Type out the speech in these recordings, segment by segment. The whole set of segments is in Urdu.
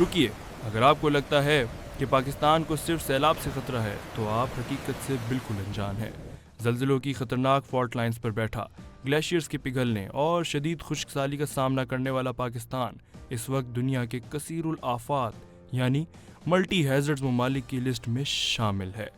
رکیے، اگر آپ کو لگتا ہے کہ پاکستان کو صرف سیلاب سے خطرہ ہے تو آپ حقیقت سے بالکل انجان ہیں۔ زلزلوں کی خطرناک فالٹ لائنز پر بیٹھا، گلیشیئرز کے پگھلنے اور شدید خشک سالی کا سامنا کرنے والا پاکستان اس وقت دنیا کے کثیر الآفات یعنی ملٹی ہیزرڈز ممالک کی لسٹ میں شامل ہے۔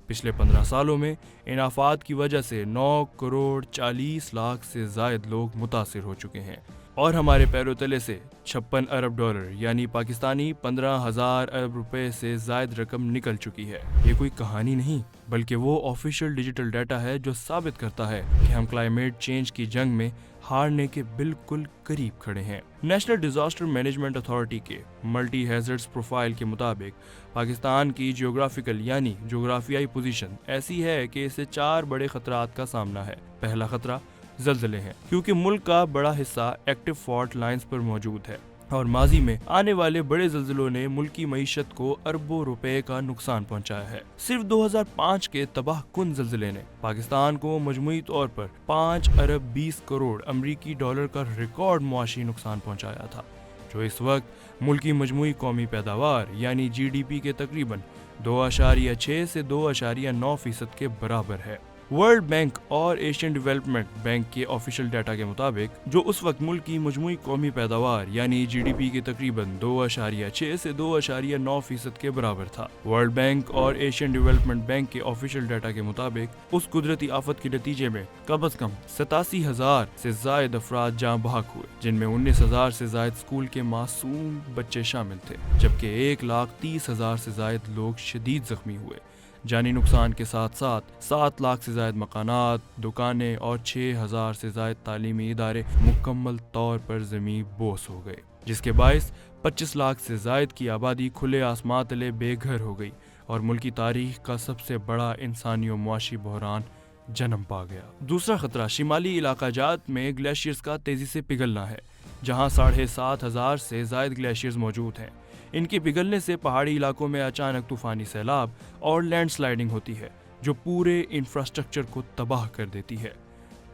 پچھلے 15 سالوں میں ان آفات کی وجہ سے 9 کروڑ 40 لاکھ سے زائد لوگ متاثر ہو چکے ہیں اور ہمارے پیروں تلے سے 56 ارب ڈالر یعنی پاکستانی 15,000 ارب روپے سے زائد رقم نکل چکی ہے۔ یہ کوئی کہانی نہیں بلکہ وہ آفیشیل ڈیجیٹل ڈیٹا ہے جو ثابت کرتا ہے کہ ہم کلائمیٹ چینج کی جنگ میں ہارنے کے بالکل قریب کھڑے ہیں۔ نیشنل ڈیزاسٹر مینجمنٹ اتھارٹی کے ملٹی ہیزرڈز پروفائل کے مطابق پاکستان کی جغرافیکل یعنی جغرافیائی پوزیشن ایسی ہے کہ اسے 4 بڑے خطرات کا سامنا ہے۔ پہلا خطرہ زلزلے ہیں، کیونکہ ملک کا بڑا حصہ ایکٹیو فالٹ لائنز پر موجود ہے اور ماضی میں آنے والے بڑے زلزلوں نے ملکی معیشت کو اربوں روپے کا نقصان پہنچایا ہے۔ صرف 2005 کے تباہ کن زلزلے نے پاکستان کو مجموعی طور پر 5 ارب 20 کروڑ امریکی ڈالر کا ریکارڈ معاشی نقصان پہنچایا تھا، جو اس وقت ملکی مجموعی قومی پیداوار یعنی جی ڈی پی کے تقریباً 2.6 سے 2.9% کے برابر ہے۔ ورلڈ بینک اور ایشین ڈیولپمنٹ بینک کے آفیشیل ڈیٹا کے مطابق جو اس وقت ملک کی مجموعی قومی پیداوار یعنی جی ڈی پی کے تقریباً 2.6 سے 2.9% کے برابر تھا۔ ورلڈ بینک اور ایشین ڈیولپمنٹ بینک کے آفیشیل ڈیٹا کے مطابق اس قدرتی آفت کے نتیجے میں کم از کم 87,000 سے زائد افراد جاں بحق ہوئے، جن میں 19,000 سے زائد اسکول کے معصوم بچے شامل تھے، جبکہ 1,30,000 سے زائد لوگ شدید زخمی ہوئے۔ جانی نقصان کے ساتھ ساتھ 7 لاکھ سے زائد مکانات، دکانیں اور 6,000 سے زائد تعلیمی ادارے مکمل طور پر زمین بوس ہو گئے، جس کے باعث 25 لاکھ سے زائد کی آبادی کھلے آسمان تلے بے گھر ہو گئی اور ملکی تاریخ کا سب سے بڑا انسانی و معاشی بحران جنم پا گیا۔ دوسرا خطرہ شمالی علاقہ جات میں گلیشیئرز کا تیزی سے پگھلنا ہے، جہاں 7,500 سے زائد گلیشیئرز موجود ہیں۔ ان کے پگھلنے سے پہاڑی علاقوں میں اچانک طوفانی سیلاب اور لینڈ سلائیڈنگ ہوتی ہے جو پورے انفراسٹرکچر کو تباہ کر دیتی ہے۔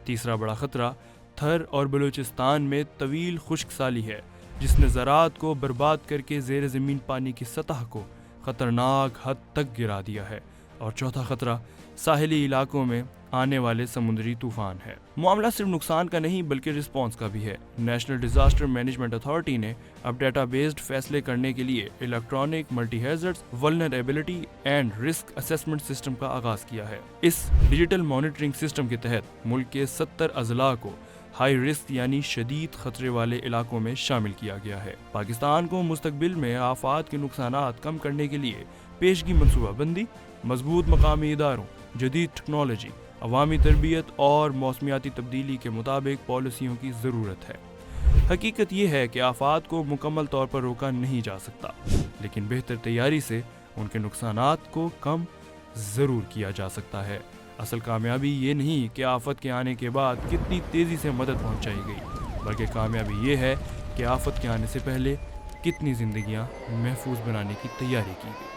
تیسرا بڑا خطرہ تھر اور بلوچستان میں طویل خشک سالی ہے، جس نے زراعت کو برباد کر کے زیر زمین پانی کی سطح کو خطرناک حد تک گرا دیا ہے۔ اور چوتھا خطرہ ساحلی علاقوں میں آنے والے سمندری طوفان ہے۔ معاملہ صرف نقصان کا نہیں بلکہ رسپانس کا بھی ہے۔ نیشنل ڈیزاسٹر مینجمنٹ اتھارٹی نے اب ڈیٹا بیسڈ فیصلے کرنے کے لیے electronic multi hazards vulnerability and risk assessment system کا آغاز کیا ہے۔ اس ڈیجیٹل مانیٹرنگ سسٹم کے تحت ملک کے 70 اضلاع کو ہائی رسک یعنی شدید خطرے والے علاقوں میں شامل کیا گیا ہے۔ پاکستان کو مستقبل میں آفات کے نقصانات کم کرنے کے لیے پیشگی منصوبہ بندی، مضبوط مقامی اداروں، جدید ٹیکنالوجی، عوامی تربیت اور موسمیاتی تبدیلی کے مطابق پالیسیوں کی ضرورت ہے۔ حقیقت یہ ہے کہ آفات کو مکمل طور پر روکا نہیں جا سکتا، لیکن بہتر تیاری سے ان کے نقصانات کو کم ضرور کیا جا سکتا ہے۔ اصل کامیابی یہ نہیں کہ آفت کے آنے کے بعد کتنی تیزی سے مدد پہنچائی گئی، بلکہ کامیابی یہ ہے کہ آفت کے آنے سے پہلے کتنی زندگیاں محفوظ بنانے کی تیاری کی گئی۔